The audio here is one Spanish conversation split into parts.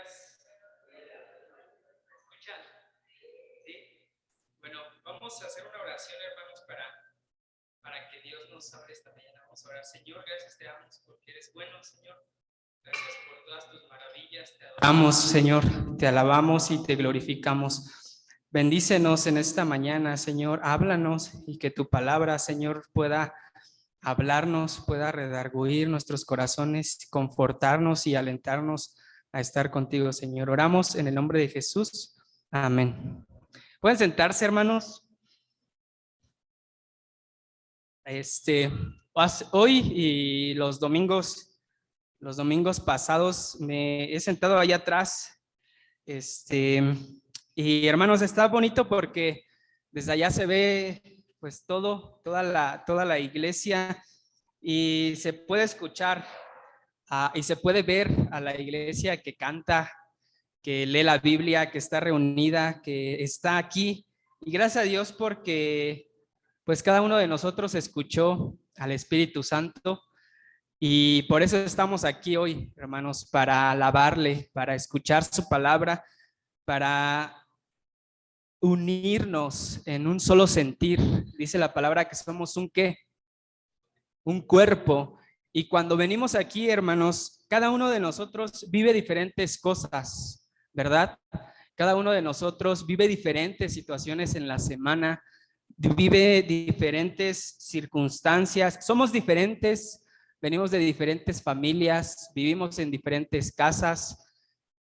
días. ¿Escuchan? ¿Sí? Bueno, vamos a hacer una oración, hermanos, para que Dios nos hable esta mañana. Vamos a orar. Señor, gracias te damos porque eres bueno, Señor. Gracias por todas tus maravillas. Te adoramos, Señor. Te alabamos y te glorificamos. Bendícenos en esta mañana, Señor. Háblanos y que tu palabra, Señor, pueda hablarnos, pueda redarguir nuestros corazones, confortarnos y alentarnos a estar contigo, Señor. Oramos en el nombre de Jesús. Amén. ¿Pueden sentarse, hermanos? Hoy y los domingos pasados me he sentado allá atrás. Y hermanos, está bonito porque desde allá se ve pues toda la iglesia y se puede escuchar y se puede ver a la iglesia que canta, que lee la Biblia, que está reunida, que está aquí. Y gracias a Dios porque pues cada uno de nosotros escuchó al Espíritu Santo y por eso estamos aquí hoy, hermanos, para alabarle, para escuchar su palabra, para unirnos en un solo sentir. Dice la palabra que somos un ¿qué? Un cuerpo. Y cuando venimos aquí, hermanos, cada uno de nosotros vive diferentes cosas, ¿verdad? Cada uno de nosotros vive diferentes situaciones en la semana, vive diferentes circunstancias, somos diferentes, venimos de diferentes familias, vivimos en diferentes casas,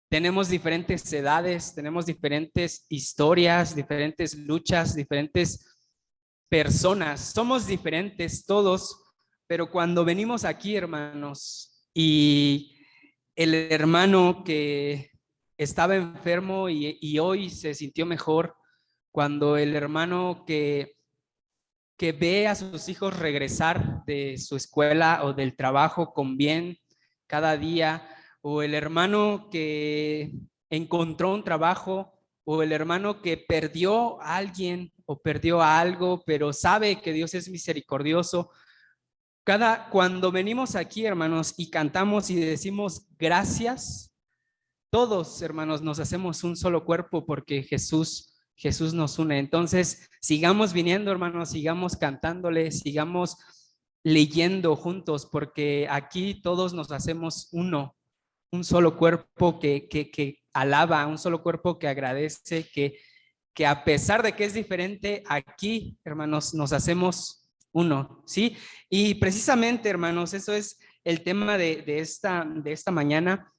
tenemos diferentes edades, tenemos diferentes historias, diferentes luchas, diferentes personas, somos diferentes todos, pero cuando venimos aquí, hermanos, y el hermano que estaba enfermo y hoy se sintió mejor, cuando el hermano que ve a sus hijos regresar de su escuela o del trabajo con bien cada día, o el hermano que encontró un trabajo, o el hermano que perdió a alguien o perdió a algo, pero sabe que Dios es misericordioso. Cuando venimos aquí, hermanos, y cantamos y decimos gracias, todos, hermanos, nos hacemos un solo cuerpo porque Jesús nos une. Entonces, sigamos viniendo, hermanos, sigamos cantándole, sigamos leyendo juntos, porque aquí todos nos hacemos uno, un solo cuerpo que alaba, un solo cuerpo que agradece, que a pesar de que es diferente, aquí, hermanos, nos hacemos uno, ¿sí? Y precisamente, hermanos, eso es el tema de esta mañana.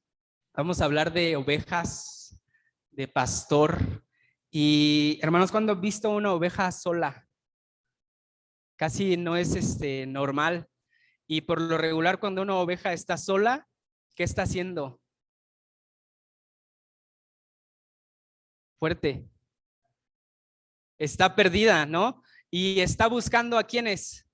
Vamos a hablar de ovejas, de pastor. Y hermanos, ¿cuándo han visto una oveja sola? Casi no es normal. Y por lo regular, cuando una oveja está sola, ¿qué está haciendo? Fuerte. Está perdida, ¿no? Y está buscando a quiénes.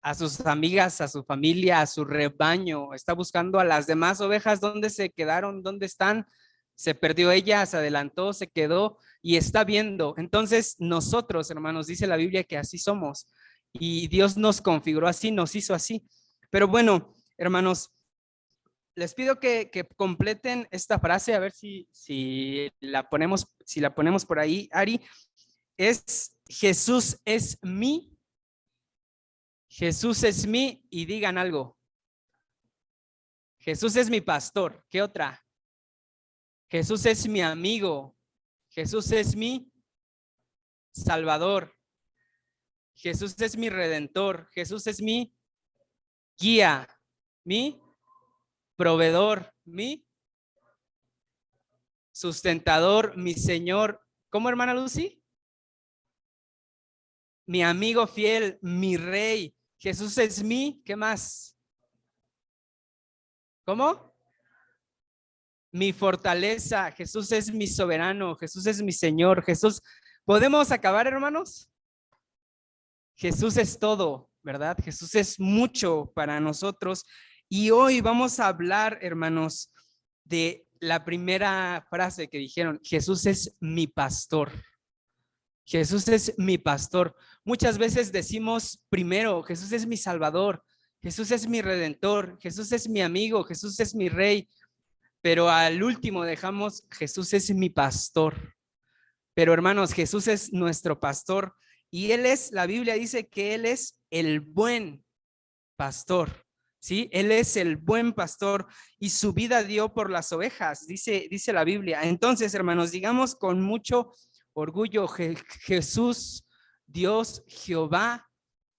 A sus amigas, a su familia, a su rebaño. Está buscando a las demás ovejas. ¿Dónde se quedaron? ¿Dónde están? Se perdió ella, se adelantó, se quedó y está viendo. Entonces nosotros, hermanos, dice la Biblia que así somos y Dios nos configuró así, nos hizo así. Pero bueno, hermanos, les pido que completen esta frase, a ver si la ponemos por ahí, Ari. Es Jesús es mí. Jesús es mí y digan algo. Jesús es mi pastor. ¿Qué otra? Jesús es mi amigo. Jesús es mi Salvador. Jesús es mi redentor. Jesús es mi guía, mi proveedor, mi sustentador, mi Señor. ¿Cómo, hermana Lucy? Mi amigo fiel, mi rey. Jesús es mi, ¿qué más? ¿Cómo? Mi fortaleza. Jesús es mi soberano. Jesús es mi Señor. Jesús. ¿Podemos acabar, hermanos? Jesús es todo, ¿verdad? Jesús es mucho para nosotros. Y hoy vamos a hablar, hermanos, de la primera frase que dijeron: Jesús es mi pastor. Jesús es mi pastor. Muchas veces decimos primero, Jesús es mi Salvador, Jesús es mi redentor, Jesús es mi amigo, Jesús es mi rey, pero al último dejamos, Jesús es mi pastor. Pero hermanos, Jesús es nuestro pastor y Él es, la Biblia dice que Él es el buen pastor, ¿sí? Él es el buen pastor y su vida dio por las ovejas, dice la Biblia. Entonces, hermanos, digamos con mucho orgullo, Jesús, Dios, Jehová,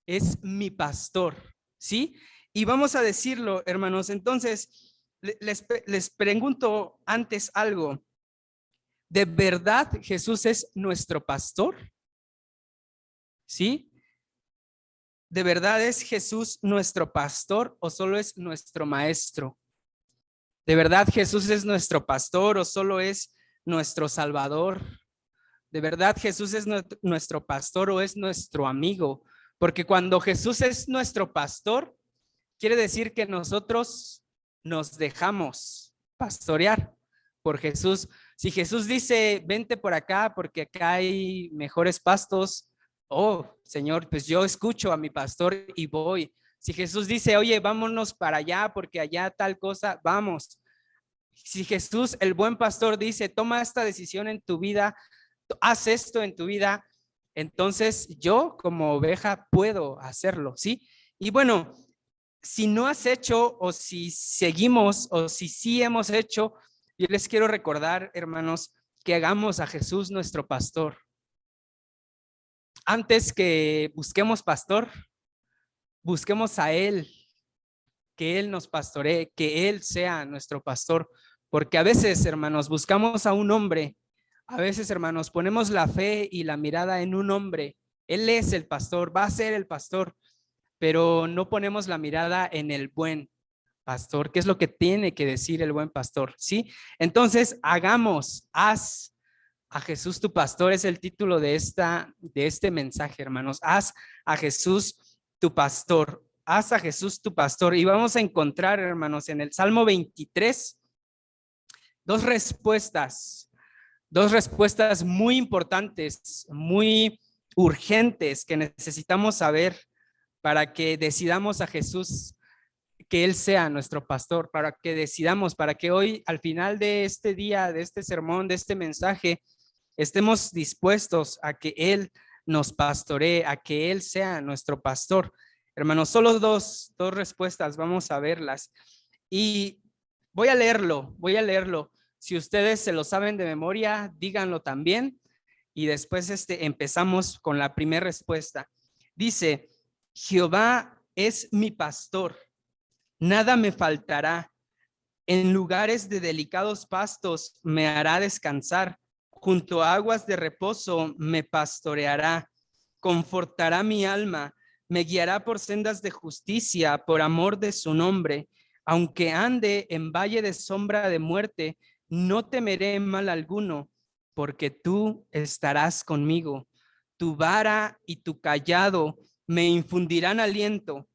es mi pastor, ¿sí? Y vamos a decirlo, hermanos. Entonces, les pregunto antes algo. ¿De verdad Jesús es nuestro pastor? ¿Sí? ¿De verdad es Jesús nuestro pastor o solo es nuestro maestro? ¿De verdad Jesús es nuestro pastor o solo es nuestro salvador? ¿De verdad Jesús es nuestro pastor o es nuestro amigo? Porque cuando Jesús es nuestro pastor, quiere decir que nosotros nos dejamos pastorear por Jesús. Si Jesús dice, vente por acá porque acá hay mejores pastos, oh, Señor, pues yo escucho a mi pastor y voy. Si Jesús dice, oye, vámonos para allá porque allá tal cosa, vamos. Si Jesús, el buen pastor, dice, toma esta decisión en tu vida, haz esto en tu vida, entonces yo como oveja puedo hacerlo, ¿sí? Y bueno, si no has hecho o si seguimos o si sí hemos hecho, yo les quiero recordar, hermanos, que hagamos a Jesús nuestro pastor. Antes que busquemos pastor, busquemos a Él, que Él nos pastoree, que Él sea nuestro pastor. Porque a veces, hermanos, buscamos a un hombre, a veces, hermanos, ponemos la fe y la mirada en un hombre. Él es el pastor, va a ser el pastor, pero no ponemos la mirada en el buen pastor. ¿Qué es lo que tiene que decir el buen pastor? ¿Sí? Entonces, haz a Jesús tu pastor, es el título de este mensaje, hermanos. Haz a Jesús tu pastor. Haz a Jesús tu pastor. Y vamos a encontrar, hermanos, en el Salmo 23, dos respuestas muy importantes, muy urgentes que necesitamos saber para que decidamos a Jesús, que Él sea nuestro pastor, para que decidamos, para que hoy al final de este día, de este sermón, de este mensaje, estemos dispuestos a que Él nos pastoree, a que Él sea nuestro pastor. Hermanos, solo dos respuestas, vamos a verlas. Y voy a leerlo. Si ustedes se lo saben de memoria, díganlo también. Y después empezamos con la primera respuesta. Dice, Jehová es mi pastor, nada me faltará. En lugares de delicados pastos me hará descansar. Junto a aguas de reposo me pastoreará. Confortará mi alma. Me guiará por sendas de justicia por amor de su nombre. Aunque ande en valle de sombra de muerte, no temeré mal alguno, porque tú estarás conmigo. Tu vara y tu cayado me infundirán aliento.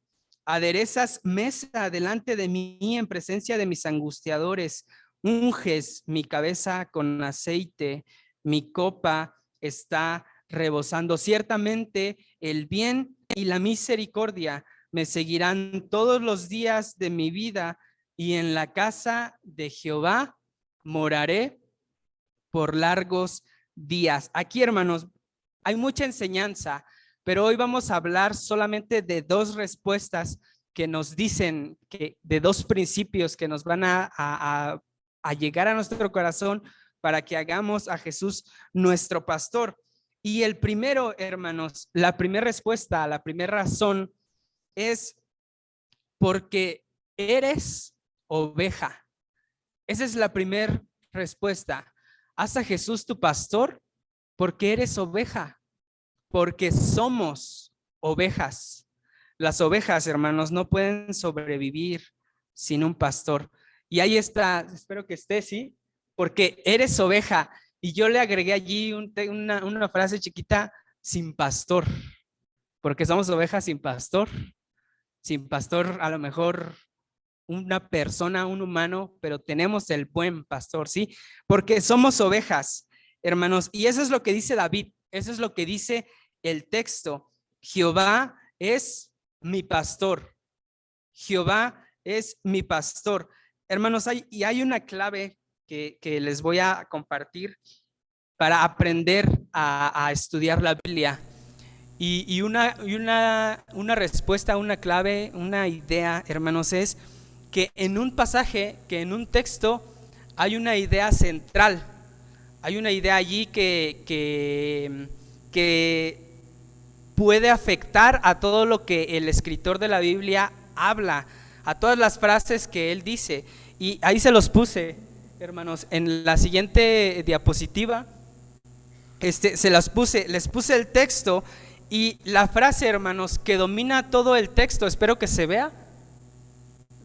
Aderezas mesa delante de mí en presencia de mis angustiadores. Unges mi cabeza con aceite. Mi copa está rebosando. Ciertamente el bien y la misericordia me seguirán todos los días de mi vida, y en la casa de Jehová moraré por largos días. Aquí, hermanos, hay mucha enseñanza, pero hoy vamos a hablar solamente de dos respuestas que nos dicen, de dos principios que nos van a llegar a nuestro corazón para que hagamos a Jesús nuestro pastor. Y el primero, hermanos, la primera respuesta, la primera razón es porque eres oveja. Esa es la primera respuesta. Haz a Jesús tu pastor porque eres oveja, porque somos ovejas. Las ovejas, hermanos, no pueden sobrevivir sin un pastor. Y ahí está, espero que esté, ¿sí? Porque eres oveja. Y yo le agregué allí una frase chiquita, sin pastor, porque somos ovejas sin pastor. Sin pastor, a lo mejor una persona, un humano, pero tenemos el buen pastor, ¿sí? Porque somos ovejas, hermanos. Y eso es lo que dice David, eso es lo que dice el texto. Jehová es mi pastor. Jehová es mi pastor. Hermanos, hay una clave que les voy a compartir para aprender a estudiar la Biblia. Y una respuesta, una clave, una idea, hermanos, es que en un pasaje, que en un texto, hay una idea central. Hay una idea allí que puede afectar a todo lo que el escritor de la Biblia habla, a todas las frases que él dice. Y ahí se los puse, hermanos, en la siguiente diapositiva. Se las puse, les puse el texto y la frase, hermanos, que domina todo el texto. Espero que se vea.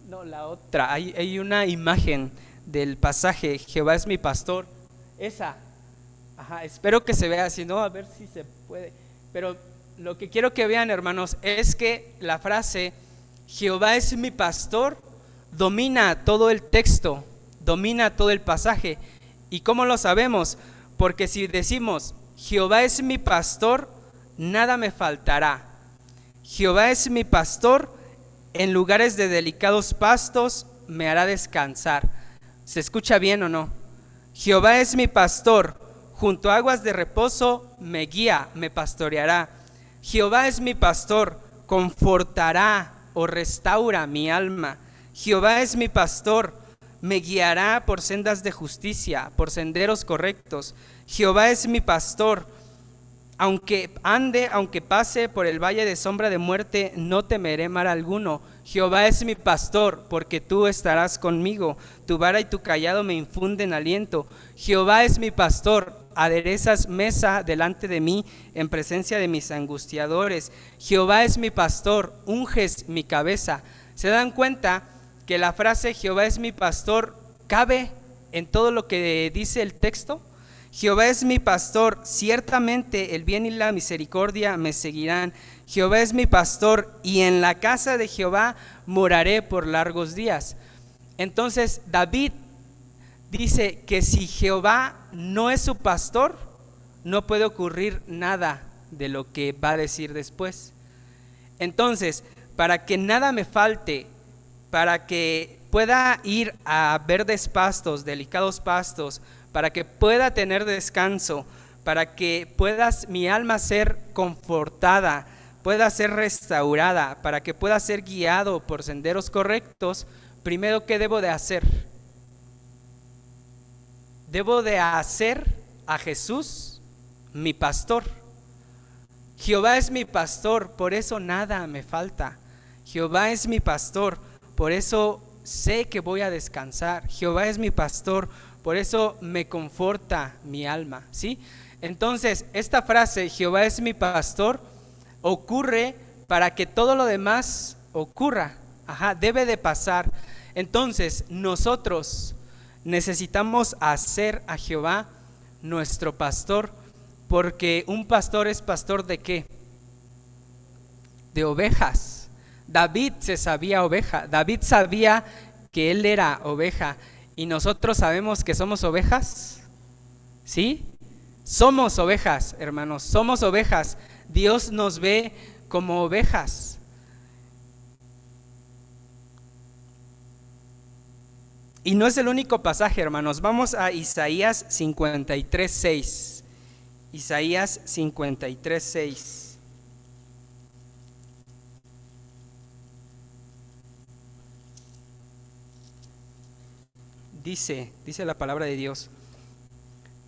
No, la otra, hay una imagen del pasaje, Jehová es mi pastor. Esa, espero que se vea, si no, a ver si se puede. Pero lo que quiero que vean, hermanos, es que la frase Jehová es mi pastor domina todo el texto, domina todo el pasaje. ¿Y cómo lo sabemos? Porque si decimos Jehová es mi pastor, nada me faltará. Jehová es mi pastor, en lugares de delicados pastos me hará descansar. ¿Se escucha bien o no? Jehová es mi pastor, junto a aguas de reposo me guía, me pastoreará. Jehová es mi pastor, confortará o restaura mi alma. Jehová es mi pastor, me guiará por sendas de justicia, por senderos correctos. Jehová es mi pastor, aunque pase por el valle de sombra de muerte, no temeré mal alguno. Jehová es mi pastor, porque tú estarás conmigo. Tu vara y tu cayado me infunden aliento. Jehová es mi pastor, aderezas mesa delante de mí en presencia de mis angustiadores. Jehová es mi pastor, unges mi cabeza. ¿Se dan cuenta que la frase Jehová es mi pastor cabe en todo lo que dice el texto? Jehová es mi pastor, ciertamente el bien y la misericordia me seguirán. Jehová es mi pastor, y en la casa de Jehová moraré por largos días. Entonces David dice que si Jehová no es su pastor, no puede ocurrir nada de lo que va a decir después. Entonces, para que nada me falte, para que pueda ir a verdes pastos, delicados pastos, para que pueda tener descanso, para que mi alma ser confortada, pueda ser restaurada, para que pueda ser guiado por senderos correctos, primero, ¿qué debo de hacer? Debo de hacer a Jesús mi pastor. Jehová es mi pastor, por eso nada me falta. Jehová es mi pastor, por eso sé que voy a descansar. Jehová es mi pastor, por eso me conforta mi alma, ¿sí? Entonces, esta frase, Jehová es mi pastor, ocurre para que todo lo demás ocurra. Debe de pasar. Entonces, nosotros necesitamos hacer a Jehová nuestro pastor, porque un pastor es pastor ¿de qué? De ovejas. David se sabía oveja. David sabía que él era oveja. ¿Y nosotros sabemos que somos ovejas? ¿Sí? Somos ovejas, hermanos, somos ovejas. Dios nos ve como ovejas. Y no es el único pasaje, hermanos. Vamos a Isaías 53:6. Isaías 53:6. Dice la palabra de Dios: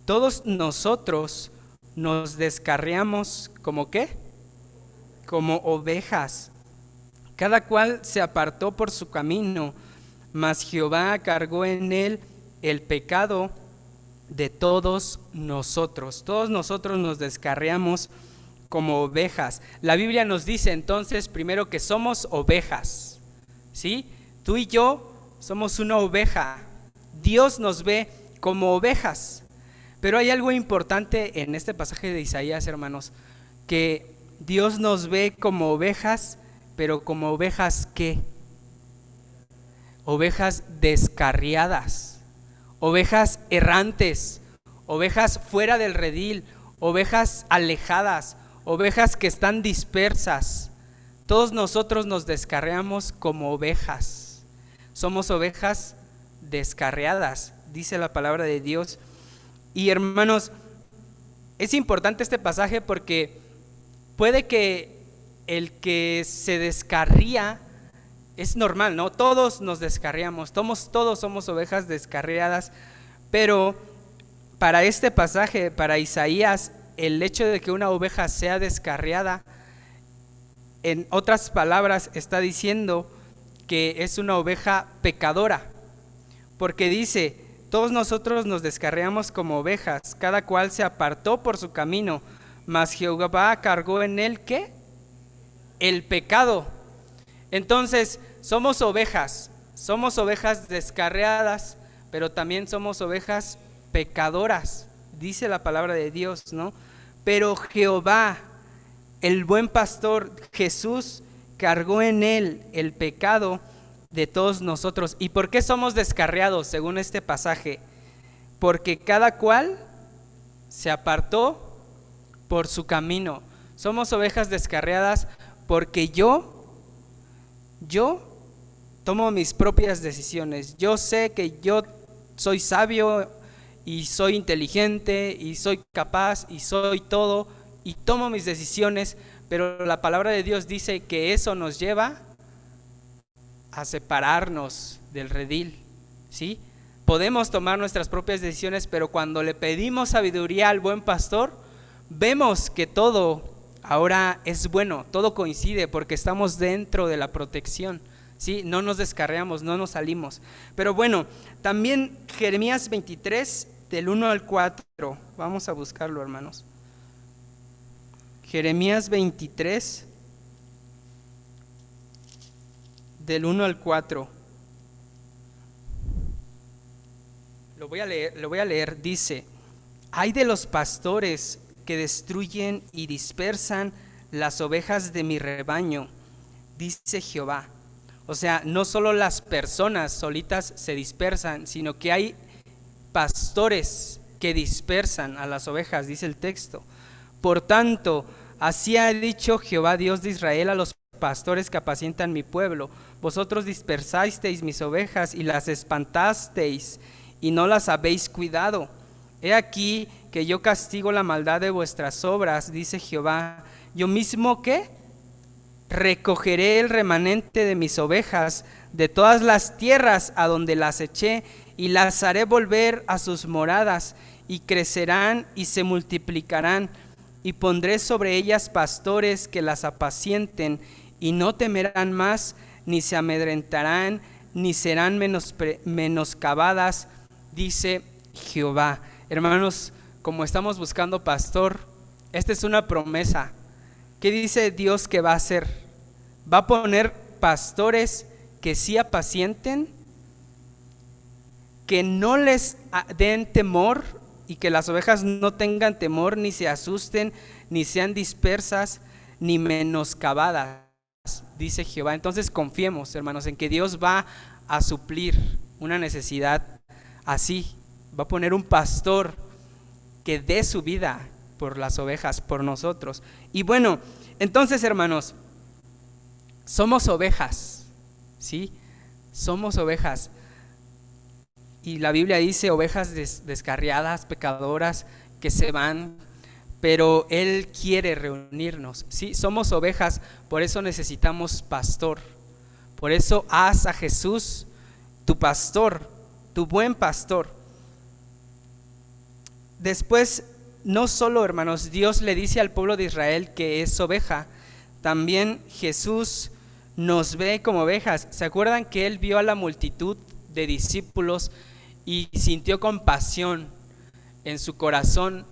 todos nosotros nos descarriamos ¿como qué? Como ovejas. Cada cual se apartó por su camino, mas Jehová cargó en él el pecado de todos nosotros. Todos nosotros nos descarriamos como ovejas. La Biblia nos dice entonces primero que somos ovejas, ¿sí? Tú y yo somos una oveja. Dios nos ve como ovejas. Pero hay algo importante en este pasaje de Isaías, hermanos, que Dios nos ve como ovejas, pero como ovejas ¿qué? Ovejas descarriadas, ovejas errantes, ovejas fuera del redil, ovejas alejadas, ovejas que están dispersas. Todos nosotros nos descarriamos como ovejas. Somos ovejas descarriadas, dice la palabra de Dios. Y hermanos, es importante este pasaje porque puede que el que se descarría es normal, ¿no? Todos nos descarriamos, todos somos ovejas descarriadas, pero para este pasaje, para Isaías, el hecho de que una oveja sea descarriada, en otras palabras, está diciendo que es una oveja pecadora, porque dice: todos nosotros nos descarriamos como ovejas, cada cual se apartó por su camino, mas Jehová cargó en él, ¿qué? El pecado. Entonces, somos ovejas descarriadas, pero también somos ovejas pecadoras, dice la palabra de Dios, ¿no? Pero Jehová, el buen pastor, Jesús, cargó en él el pecado de todos nosotros. ¿Y por qué somos descarriados según este pasaje? Porque cada cual se apartó por su camino. Somos ovejas descarriadas porque yo tomo mis propias decisiones. Yo sé que yo soy sabio y soy inteligente y soy capaz y soy todo y tomo mis decisiones, pero la palabra de Dios dice que eso nos lleva a separarnos del redil, ¿sí? Podemos tomar nuestras propias decisiones, pero cuando le pedimos sabiduría al buen pastor, vemos que todo ahora es bueno, todo coincide porque estamos dentro de la protección, ¿sí? No nos descarriamos, no nos salimos. Pero bueno, también Jeremías 23, del 1 al 4, vamos a buscarlo, hermanos. Jeremías 23, del 1 al 4. Lo voy a leer, dice: ay de los pastores que destruyen y dispersan las ovejas de mi rebaño, dice Jehová. O sea, no solo las personas solitas se dispersan, sino que hay pastores que dispersan a las ovejas, dice el texto. Por tanto, así ha dicho Jehová, Dios de Israel, a los pastores que apacientan mi pueblo: vosotros dispersasteis mis ovejas y las espantasteis y no las habéis cuidado. He aquí que yo castigo la maldad de vuestras obras, dice Jehová. Yo mismo, ¿qué? Recogeré el remanente de mis ovejas de todas las tierras a donde las eché, y las haré volver a sus moradas, y crecerán y se multiplicarán, y pondré sobre ellas pastores que las apacienten, y no temerán más, ni se amedrentarán, ni serán menoscabadas, dice Jehová. Hermanos, como estamos buscando pastor, esta es una promesa. ¿Qué dice Dios que va a hacer? Va a poner pastores que sí apacienten, que no les den temor y que las ovejas no tengan temor, ni se asusten, ni sean dispersas, ni menoscabadas, dice Jehová. Entonces confiemos, hermanos, en que Dios va a suplir una necesidad así. Va a poner un pastor que dé su vida por las ovejas, por nosotros. Y bueno, entonces, hermanos, somos ovejas, ¿sí? Somos ovejas. Y la Biblia dice ovejas descarriadas, pecadoras, que se van, pero Él quiere reunirnos, ¿sí? Somos ovejas, por eso necesitamos pastor. Por eso haz a Jesús tu pastor, tu buen pastor. Después, no solo, hermanos, Dios le dice al pueblo de Israel que es oveja, también Jesús nos ve como ovejas. ¿Se acuerdan que Él vio a la multitud de discípulos y sintió compasión en su corazón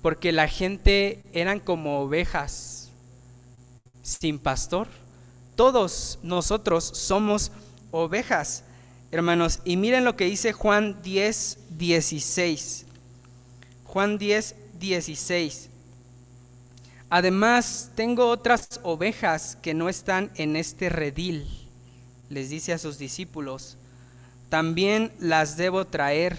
porque la gente eran como ovejas sin pastor? Todos nosotros somos ovejas, hermanos. Y miren lo que dice Juan 10:16. Juan 10:16. Además, tengo otras ovejas que no están en este redil, les dice a sus discípulos. También las debo traer.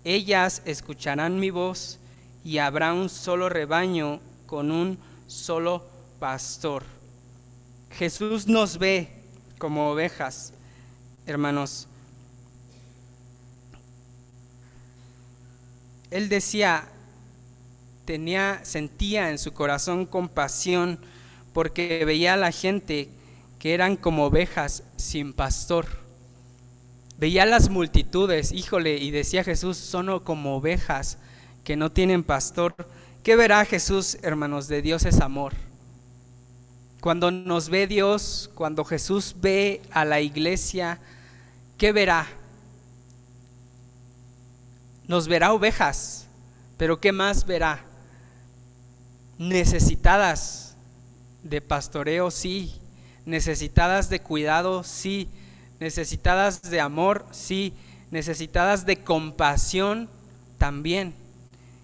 Ellas escucharán mi voz y habrá un solo rebaño con un solo pastor. Jesús nos ve como ovejas, hermanos. Él decía, sentía en su corazón compasión porque veía a la gente que eran como ovejas sin pastor. Veía las multitudes, híjole, y decía Jesús, son como ovejas que no tienen pastor. ¿Qué verá Jesús, hermanos? De Dios es amor. Cuando nos ve Dios, cuando Jesús ve a la iglesia, ¿qué verá? Nos verá ovejas, pero ¿qué más verá? Necesitadas de pastoreo, sí. Necesitadas de cuidado, sí. Necesitadas de amor, sí. Necesitadas de compasión, también.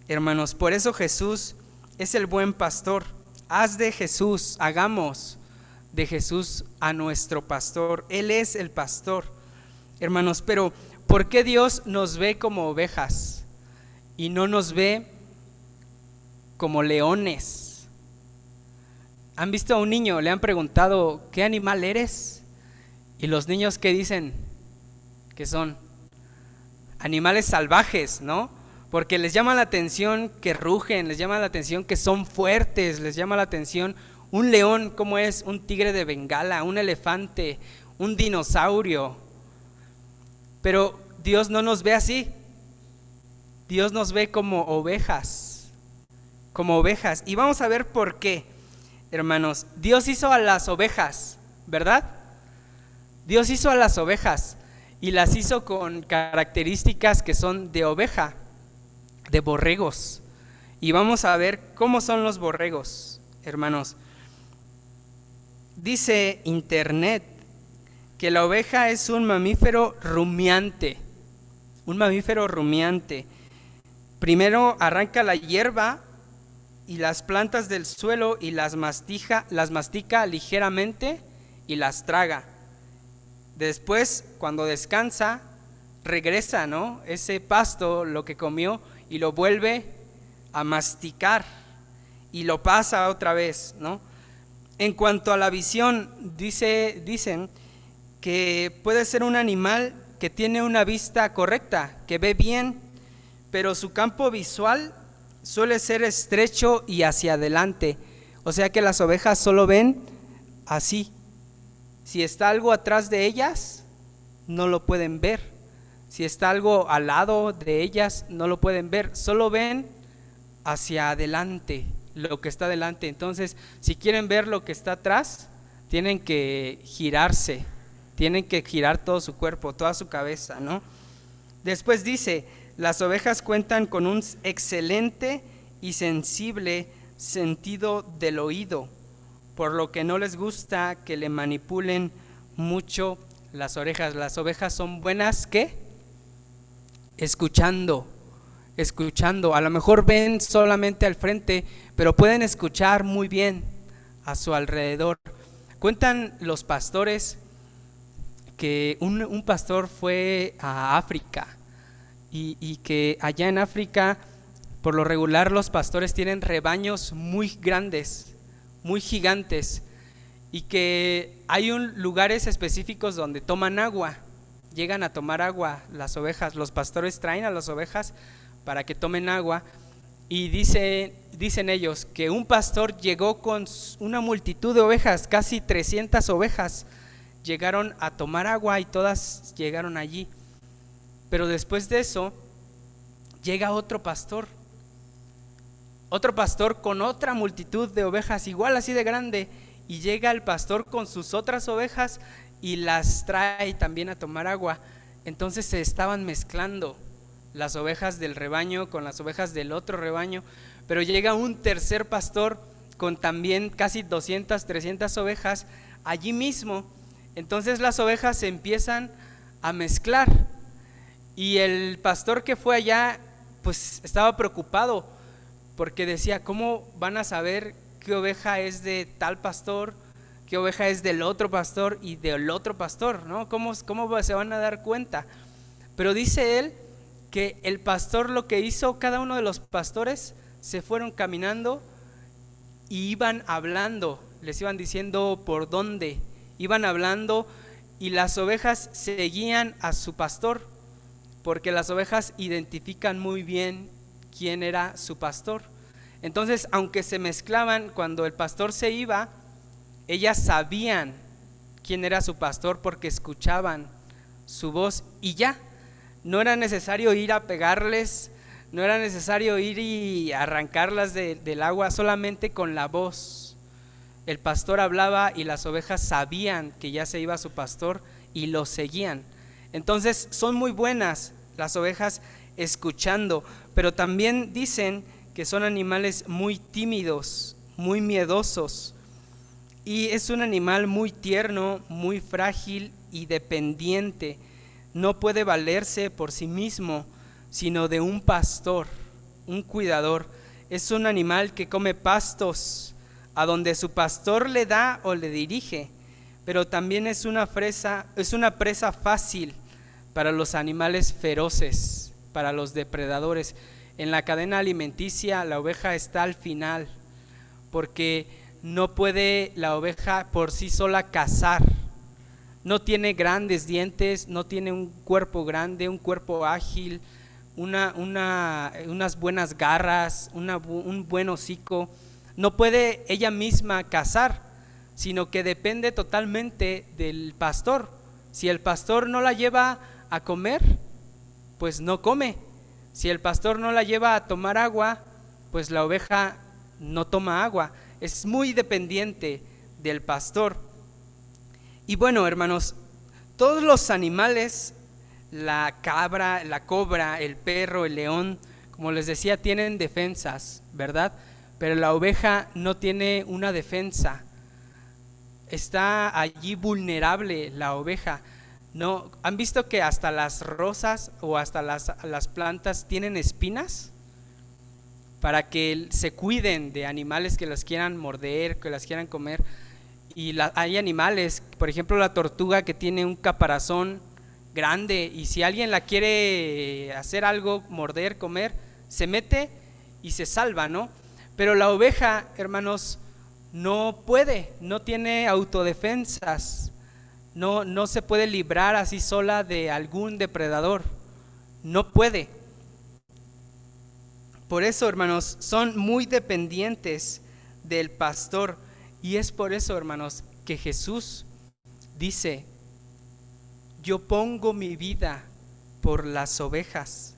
Hermanos, por eso Jesús es el buen pastor. Hagamos de Jesús a nuestro pastor. Él es el pastor, hermanos. Pero ¿por qué Dios nos ve como ovejas y no nos ve como leones? ¿Han visto a un niño? Le han preguntado, ¿qué animal eres? Y los niños, ¿qué dicen? Que son animales salvajes, ¿no? Porque les llama la atención que rugen, les llama la atención que son fuertes, les llama la atención un león, ¿cómo es? Un tigre de Bengala, un elefante, un dinosaurio. Pero Dios no nos ve así. Dios nos ve como ovejas. Como ovejas. Y vamos a ver por qué, hermanos. Dios hizo a las ovejas, ¿verdad? Dios hizo a las ovejas y las hizo con características que son de oveja, de borregos. Y vamos a ver cómo son los borregos, hermanos. Dice Internet que la oveja es un mamífero rumiante. Un mamífero rumiante. Primero arranca la hierba y las plantas del suelo y las mastica ligeramente y las traga. Después, cuando descansa, regresa, ¿no? Ese pasto, lo que comió, y lo vuelve a masticar y lo pasa otra vez, ¿no? En cuanto a la visión, dicen que puede ser un animal que tiene una vista correcta, que ve bien, pero su campo visual suele ser estrecho y hacia adelante. O sea que las ovejas solo ven así. Si está algo atrás de ellas, no lo pueden ver. Si está algo al lado de ellas, no lo pueden ver. Solo ven hacia adelante, lo que está adelante. Entonces, si quieren ver lo que está atrás, tienen que girarse. Tienen que girar todo su cuerpo, toda su cabeza, ¿no? Después dice, las ovejas cuentan con un excelente y sensible sentido del oído, por lo que no les gusta que le manipulen mucho las orejas. Las ovejas son buenas, ¿qué? Escuchando. A lo mejor ven solamente al frente, pero pueden escuchar muy bien a su alrededor. Cuentan los pastores que un pastor fue a África y que allá en África, por lo regular, los pastores tienen rebaños muy grandes, muy gigantes, y que hay lugares específicos donde toman agua. Llegan a tomar agua las ovejas, los pastores traen a las ovejas para que tomen agua, y dicen ellos que un pastor llegó con una multitud de ovejas, casi 300 ovejas, llegaron a tomar agua y todas llegaron allí. Pero después de eso llega otro pastor con otra multitud de ovejas igual así de grande, y llega el pastor con sus otras ovejas y las trae también a tomar agua. Entonces se estaban mezclando las ovejas del rebaño con las ovejas del otro rebaño, pero llega un tercer pastor con también casi 200, 300 ovejas allí mismo. Entonces las ovejas se empiezan a mezclar, y el pastor que fue allá pues estaba preocupado porque decía, ¿cómo van a saber qué oveja es de tal pastor, qué oveja es del otro pastor y del otro pastor, ¿no? ¿Cómo se van a dar cuenta? Pero dice él que el pastor lo que hizo, cada uno de los pastores se fueron caminando y iban hablando les iban diciendo por dónde, iban hablando y las ovejas seguían a su pastor, porque las ovejas identifican muy bien quién era su pastor. Entonces, aunque se mezclaban, cuando el pastor se iba, ellas sabían quién era su pastor porque escuchaban su voz y ya. No era necesario ir a pegarles, no era necesario ir y arrancarlas del agua, solamente con la voz. El pastor hablaba y las ovejas sabían que ya se iba su pastor y lo seguían. Entonces son muy buenas las ovejas escuchando, pero también dicen que son animales muy tímidos, muy miedosos, y es un animal muy tierno, muy frágil y dependiente. No puede valerse por sí mismo, sino de un pastor, un cuidador. Es un animal que come pastos a donde su pastor le da o le dirige, pero también es una presa fácil para los animales feroces, para los depredadores. En la cadena alimenticia la oveja está al final, porque no puede la oveja por sí sola cazar. No tiene grandes dientes, no tiene un cuerpo grande, un cuerpo ágil, unas buenas garras, un buen hocico. No puede ella misma cazar, sino que depende totalmente del pastor. Si el pastor no la lleva a comer, pues no come. Si el pastor no la lleva a tomar agua, pues la oveja no toma agua. Es muy dependiente del pastor. Y bueno, hermanos, todos los animales, la cabra, la cobra, el perro, el león, como les decía, tienen defensas, ¿verdad? Pero la oveja no tiene una defensa. Está allí vulnerable la oveja. ¿No? ¿Han visto que hasta las rosas o hasta las plantas tienen espinas? Para que se cuiden de animales que las quieran morder, que las quieran comer. Y hay animales, por ejemplo la tortuga, que tiene un caparazón grande, y si alguien la quiere hacer algo, morder, comer, se mete y se salva, ¿no? Pero la oveja, hermanos, no puede, no tiene autodefensas, no se puede librar así sola de algún depredador, no puede. Por eso, hermanos, son muy dependientes del pastor. Y es por eso, hermanos, que Jesús dice: yo pongo mi vida por las ovejas.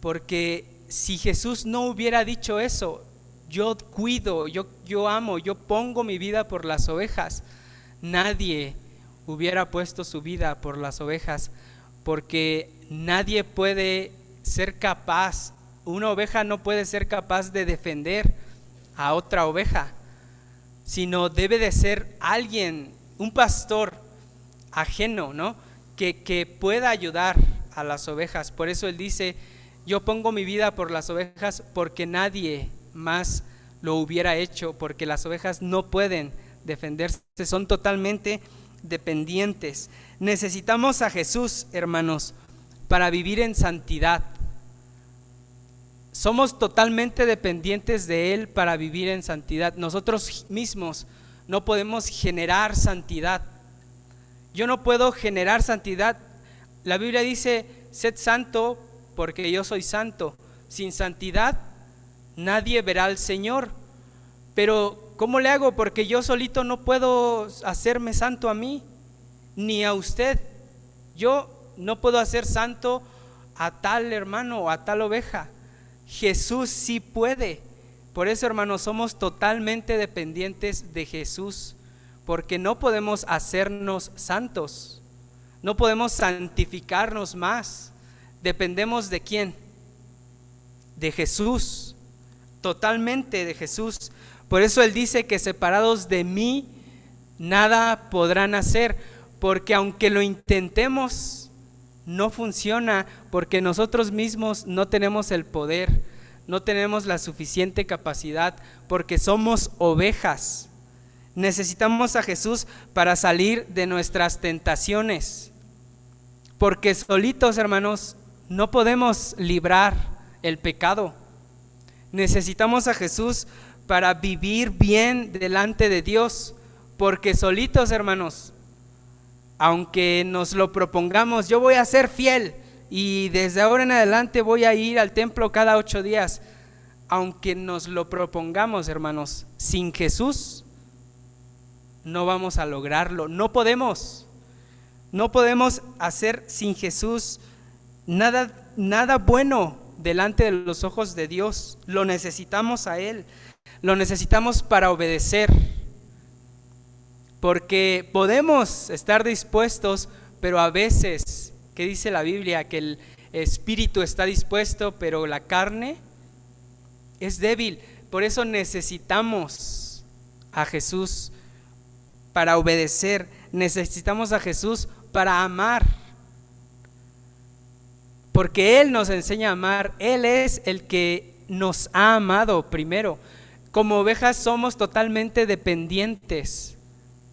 Porque si Jesús no hubiera dicho eso, yo cuido, yo amo, yo pongo mi vida por las ovejas, nadie hubiera puesto su vida por las ovejas, porque nadie puede ser capaz, una oveja no puede ser capaz de defender a otra oveja, sino debe de ser alguien, un pastor ajeno, ¿no? Que pueda ayudar a las ovejas. Por eso él dice: yo pongo mi vida por las ovejas, porque nadie más lo hubiera hecho, porque las ovejas no pueden defenderse, son totalmente dependientes. Necesitamos a Jesús, hermanos, para vivir en santidad. Somos totalmente dependientes de Él para vivir en santidad. Nosotros mismos no podemos generar santidad. Yo no puedo generar santidad. La Biblia dice: sed santo porque yo soy santo. Sin santidad nadie verá al Señor. Pero ¿cómo le hago? Porque yo solito no puedo hacerme santo a mí, ni a usted. Yo no puedo hacer santo a tal hermano o a tal oveja. Jesús sí puede. Por eso, hermanos, somos totalmente dependientes de Jesús, porque no podemos hacernos santos, no podemos santificarnos más. Dependemos ¿de quién? De Jesús, totalmente de Jesús. Por eso Él dice que separados de mí nada podrán hacer, porque aunque lo intentemos, no funciona, porque nosotros mismos no tenemos el poder, no tenemos la suficiente capacidad, porque somos ovejas. Necesitamos a Jesús para salir de nuestras tentaciones, porque solitos, hermanos, no podemos librar el pecado. Necesitamos a Jesús para vivir bien delante de Dios, porque solitos, hermanos, aunque nos lo propongamos, yo voy a ser fiel y desde ahora en adelante voy a ir al templo cada 8 días, aunque nos lo propongamos, hermanos, sin Jesús no vamos a lograrlo. No podemos hacer sin Jesús nada bueno delante de los ojos de Dios. Lo necesitamos a Él, lo necesitamos para obedecer, porque podemos estar dispuestos, pero a veces, ¿qué dice la Biblia? Que el espíritu está dispuesto, pero la carne es débil. Por eso necesitamos a Jesús para obedecer, necesitamos a Jesús para amar, porque Él nos enseña a amar. Él es el que nos ha amado primero. Como ovejas somos totalmente dependientes,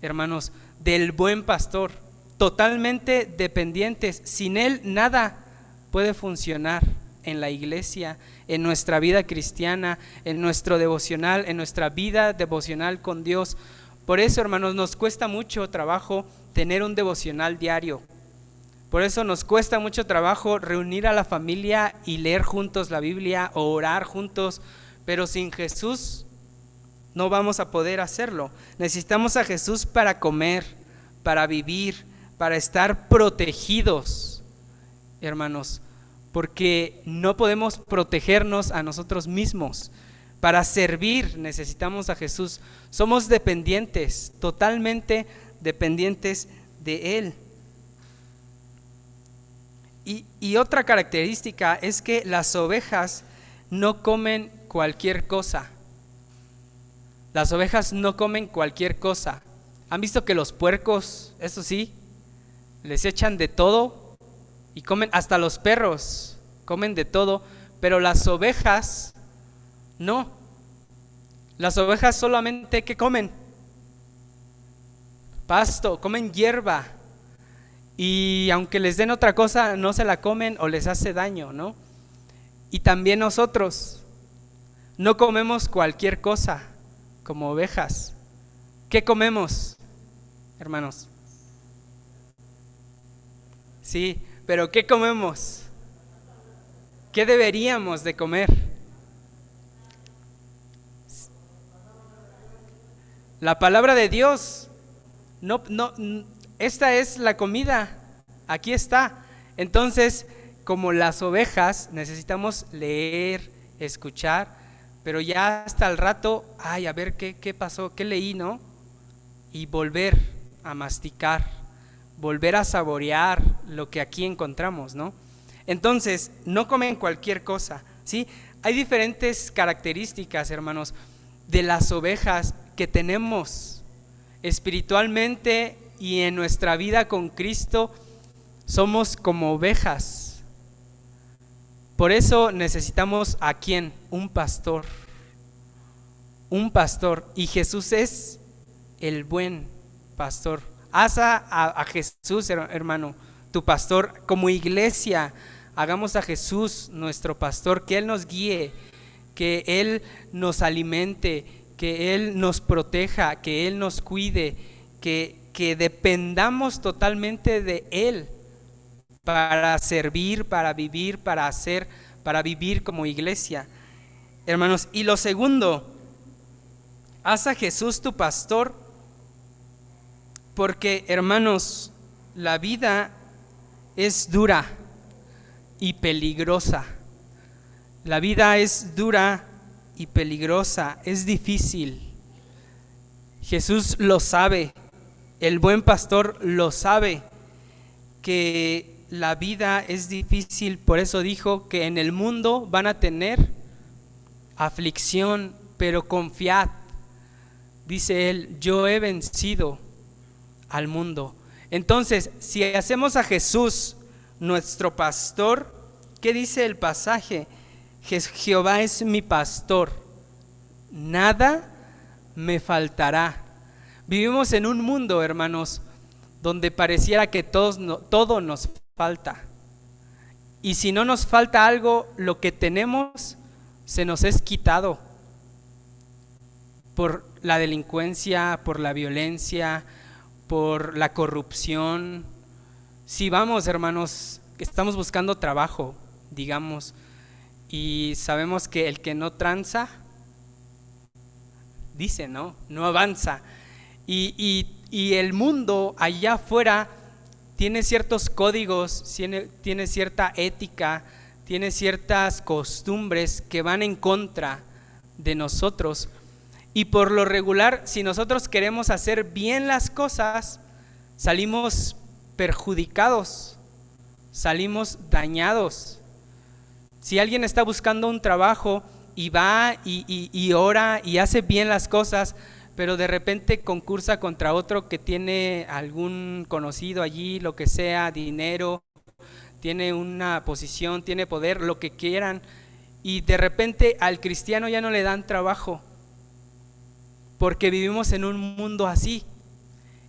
hermanos, del buen pastor, totalmente dependientes. Sin Él nada puede funcionar en la iglesia, en nuestra vida cristiana, en nuestro devocional, en nuestra vida devocional con Dios. Por eso, hermanos, nos cuesta mucho trabajo tener un devocional diario. Por eso nos cuesta mucho trabajo reunir a la familia y leer juntos la Biblia o orar juntos, pero sin Jesús no vamos a poder hacerlo. Necesitamos a Jesús para comer, para vivir, para estar protegidos, hermanos, porque no podemos protegernos a nosotros mismos. Para servir necesitamos a Jesús. Somos dependientes, totalmente dependientes de Él. Y otra característica es que las ovejas no comen cualquier cosa. Las ovejas no comen cualquier cosa. ¿Han visto que los puercos, eso sí, les echan de todo y comen? Hasta los perros comen de todo, pero las ovejas no. Las ovejas solamente, ¿qué comen? Pasto, comen hierba. Y aunque les den otra cosa, no se la comen o les hace daño, ¿no? Y también nosotros no comemos cualquier cosa como ovejas. ¿Qué comemos, hermanos? Sí, pero ¿qué comemos? ¿Qué deberíamos de comer? La palabra de Dios. No, esta es la comida, aquí está. Entonces, como las ovejas, necesitamos leer, escuchar, pero ya hasta el rato, a ver qué pasó, qué leí, ¿no? Y volver a masticar, volver a saborear lo que aquí encontramos, ¿no? Entonces, no comen cualquier cosa, ¿sí? Hay diferentes características, hermanos, de las ovejas que tenemos espiritualmente y en nuestra vida con Cristo. Somos como ovejas. Por eso necesitamos ¿a quién? Un pastor. Un pastor. Y Jesús es el buen pastor. Haz a Jesús, hermano, tu pastor. Como iglesia, hagamos a Jesús nuestro pastor, que Él nos guíe, que Él nos alimente, que Él nos proteja, que Él nos cuide, que dependamos totalmente de Él para servir, para vivir, para hacer, para vivir como iglesia, hermanos. Y lo segundo, haz a Jesús tu pastor, porque, hermanos, la vida es dura y peligrosa. La vida es dura y peligrosa, es difícil. Jesús lo sabe, el buen pastor lo sabe, que la vida es difícil. Por eso dijo que en el mundo van a tener aflicción, pero confiad, dice Él, yo he vencido al mundo. Entonces, si hacemos a Jesús nuestro pastor, ¿qué dice el pasaje? Jehová es mi pastor, nada me faltará. Vivimos en un mundo, hermanos, donde pareciera que todo nos falta. Y si no nos falta algo, lo que tenemos se nos es quitado. por la delincuencia, por la violencia, por la corrupción. Si vamos, hermanos, estamos buscando trabajo, digamos, y sabemos que el que no tranza, dice, no avanza. Y el mundo allá afuera tiene ciertos códigos, tiene cierta ética, tiene ciertas costumbres que van en contra de nosotros. Y por lo regular, si nosotros queremos hacer bien las cosas, salimos perjudicados, salimos dañados. Si alguien está buscando un trabajo y va y ora y hace bien las cosas, pero de repente concursa contra otro que tiene algún conocido allí, lo que sea, dinero, tiene una posición, tiene poder, lo que quieran, y de repente al cristiano ya no le dan trabajo, porque vivimos en un mundo así.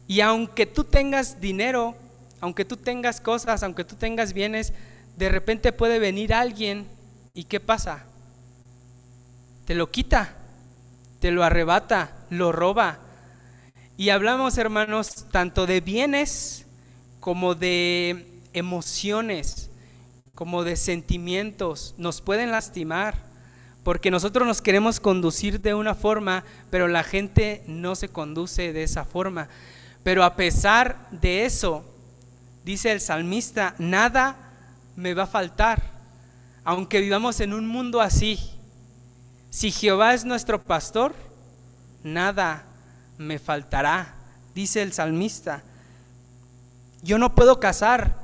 Y aunque tú tengas dinero, aunque tú tengas cosas, aunque tú tengas bienes, de repente puede venir alguien y ¿qué pasa? Te lo quita, te lo arrebata, lo roba. Y hablamos, hermanos, tanto de bienes como de emociones, como de sentimientos. Nos pueden lastimar porque nosotros nos queremos conducir de una forma, pero la gente no se conduce de esa forma. Pero a pesar de eso, dice el salmista, nada me va a faltar, aunque vivamos en un mundo así. Si Jehová es nuestro pastor, nada me faltará, dice el salmista. Yo no puedo cazar.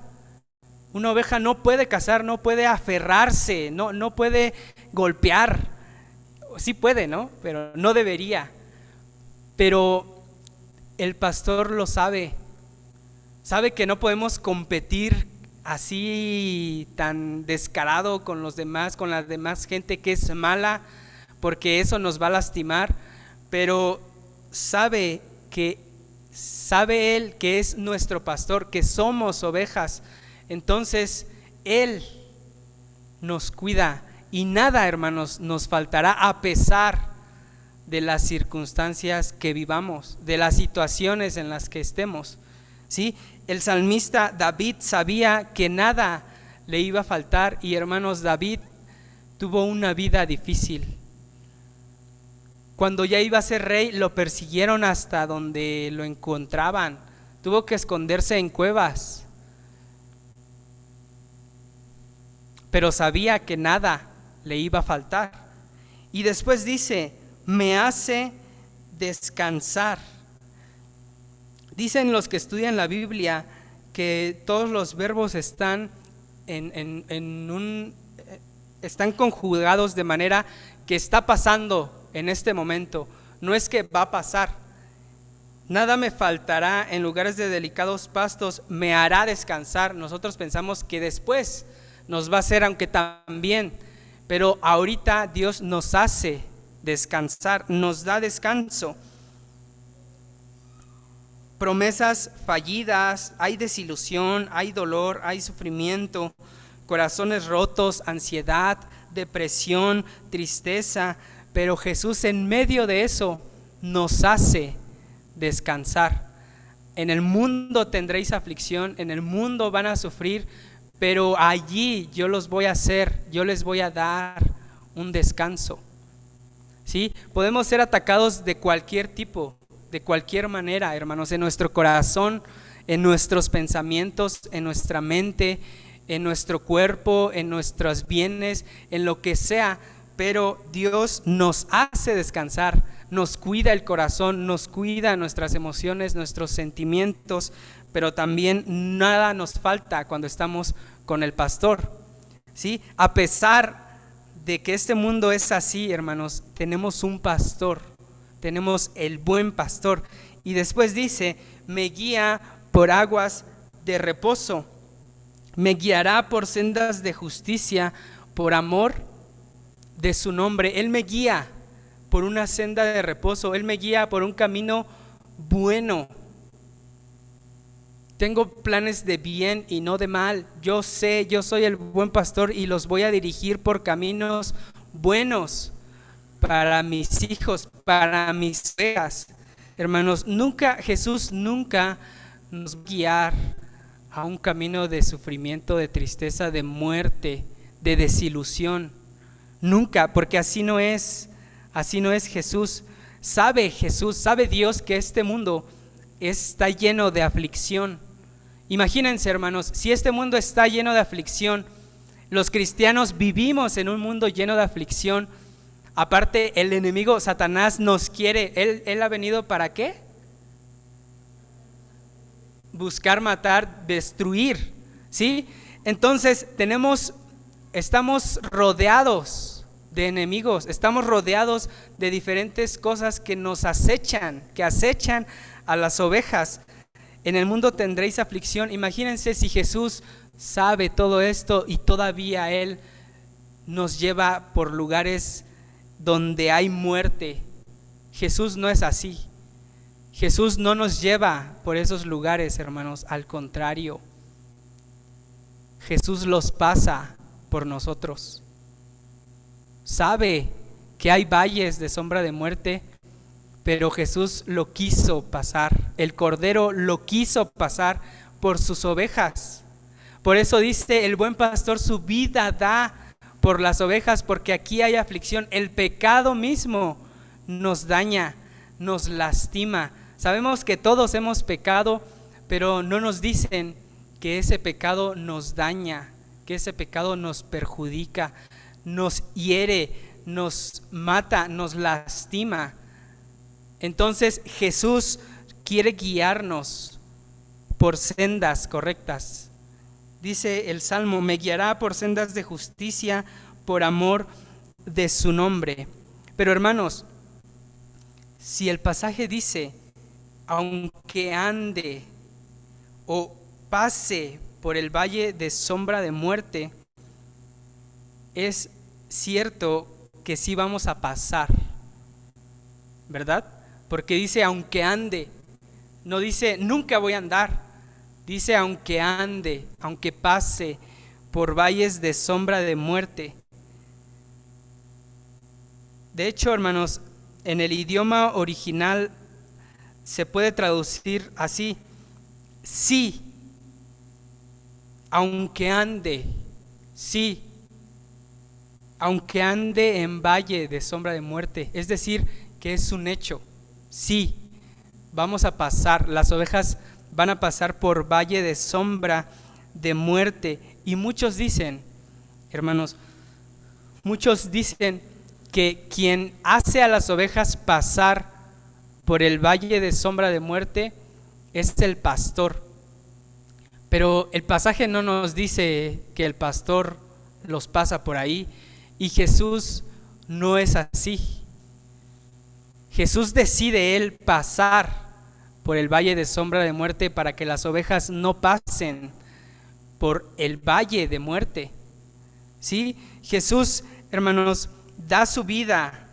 Una oveja no puede cazar, no puede aferrarse, no puede golpear. Sí puede, ¿no? Pero no debería. Pero el pastor lo sabe. Sabe que no podemos competir así tan descarado con los demás, con la demás gente que es mala, porque eso nos va a lastimar. Pero sabe él que es nuestro pastor, que somos ovejas. Entonces Él nos cuida y nada, hermanos, nos faltará a pesar de las circunstancias que vivamos, de las situaciones en las que estemos, ¿sí? El salmista David sabía que nada le iba a faltar y, hermanos, David tuvo una vida difícil. Cuando ya iba a ser rey, lo persiguieron hasta donde lo encontraban, tuvo que esconderse en cuevas. Pero sabía que nada le iba a faltar. Y después dice, me hace descansar. Dicen los que estudian la Biblia que todos los verbos están están conjugados de manera que está pasando en este momento. No es que va a pasar. Nada me faltará, en lugares de delicados pastos me hará descansar. Nosotros pensamos que después nos va a hacer, aunque también, pero ahorita Dios nos hace descansar, nos da descanso. Promesas fallidas, hay desilusión, hay dolor, hay sufrimiento, corazones rotos, ansiedad, depresión, tristeza, pero Jesús en medio de eso nos hace descansar. En el mundo tendréis aflicción, en el mundo van a sufrir, pero allí yo les voy a dar un descanso. ¿Sí? Podemos ser atacados de cualquier tipo, de cualquier manera, hermanos, en nuestro corazón, en nuestros pensamientos, en nuestra mente, en nuestro cuerpo, en nuestros bienes, en lo que sea, pero Dios nos hace descansar, nos cuida el corazón, nos cuida nuestras emociones, nuestros sentimientos, pero también nada nos falta cuando estamos con el pastor, ¿sí? A pesar de que este mundo es así, hermanos, tenemos un pastor, tenemos el buen pastor. Y después dice, me guía por aguas de reposo, me guiará por sendas de justicia, por amor de su nombre. Él me guía por una senda de reposo, Él me guía por un camino bueno. Tengo planes de bien y no de mal. Yo soy el buen pastor y los voy a dirigir por caminos buenos. para mis hijos, para mis ovejas. Hermanos, Jesús nunca nos va a guiar a un camino de sufrimiento, de tristeza, de muerte, de desilusión. Nunca, porque así no es Jesús. Sabe Dios que este mundo está lleno de aflicción. Imagínense, hermanos, si este mundo está lleno de aflicción, los cristianos vivimos en un mundo lleno de aflicción. Aparte, el enemigo Satanás nos quiere. Él ha venido ¿para qué? Buscar, matar, destruir, ¿sí? Entonces estamos rodeados de enemigos, estamos rodeados de diferentes cosas que nos acechan, que acechan a las ovejas. En el mundo tendréis aflicción. Imagínense si Jesús sabe todo esto y todavía Él nos lleva por lugares donde hay muerte. Jesús no es así. Jesús no nos lleva por esos lugares, hermanos. Al contrario, Jesús los pasa por nosotros. Sabe que hay valles de sombra de muerte, pero Jesús lo quiso pasar. El Cordero lo quiso pasar por sus ovejas. Por eso dice, el buen pastor su vida da por las ovejas, porque aquí hay aflicción. El pecado mismo nos daña, nos lastima. Sabemos que todos hemos pecado, pero no nos dicen que ese pecado nos daña, que ese pecado nos perjudica, nos hiere, nos mata, nos lastima. Entonces Jesús quiere guiarnos por sendas correctas. Dice el Salmo, me guiará por sendas de justicia por amor de su nombre. Pero hermanos, si el pasaje dice, aunque ande o pase por el valle de sombra de muerte, es cierto que sí vamos a pasar, ¿verdad? Porque dice aunque ande, no dice nunca voy a andar, dice aunque ande, aunque pase por valles de sombra de muerte. De hecho, hermanos, en el idioma original se puede traducir así: sí, aunque ande, sí, aunque ande en valle de sombra de muerte. Es decir, que es un hecho. Sí, vamos a pasar, las ovejas van a pasar por valle de sombra de muerte. Y muchos dicen, hermanos, muchos dicen que quien hace a las ovejas pasar por el valle de sombra de muerte es el pastor. Pero el pasaje no nos dice que el pastor los pasa por ahí, y Jesús no es así. Jesús decide Él pasar por el valle de sombra de muerte para que las ovejas no pasen por el valle de muerte. ¿Sí? Jesús, hermanos, da su vida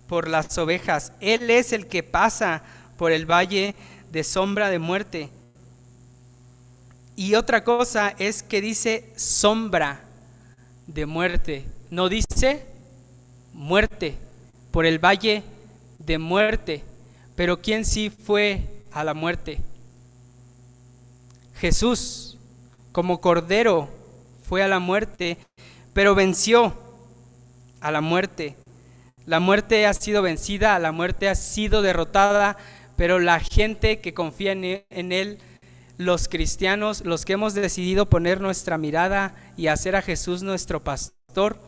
por las ovejas. Él es el que pasa por el valle de sombra de muerte. Y otra cosa es que dice sombra de muerte, no dice muerte, por el valle de muerte. Pero ¿quién sí fue a la muerte? Jesús, como Cordero, fue a la muerte, pero venció a la muerte. La muerte ha sido vencida, la muerte ha sido derrotada, pero la gente que confía en Él, los cristianos, los que hemos decidido poner nuestra mirada y hacer a Jesús nuestro pastor,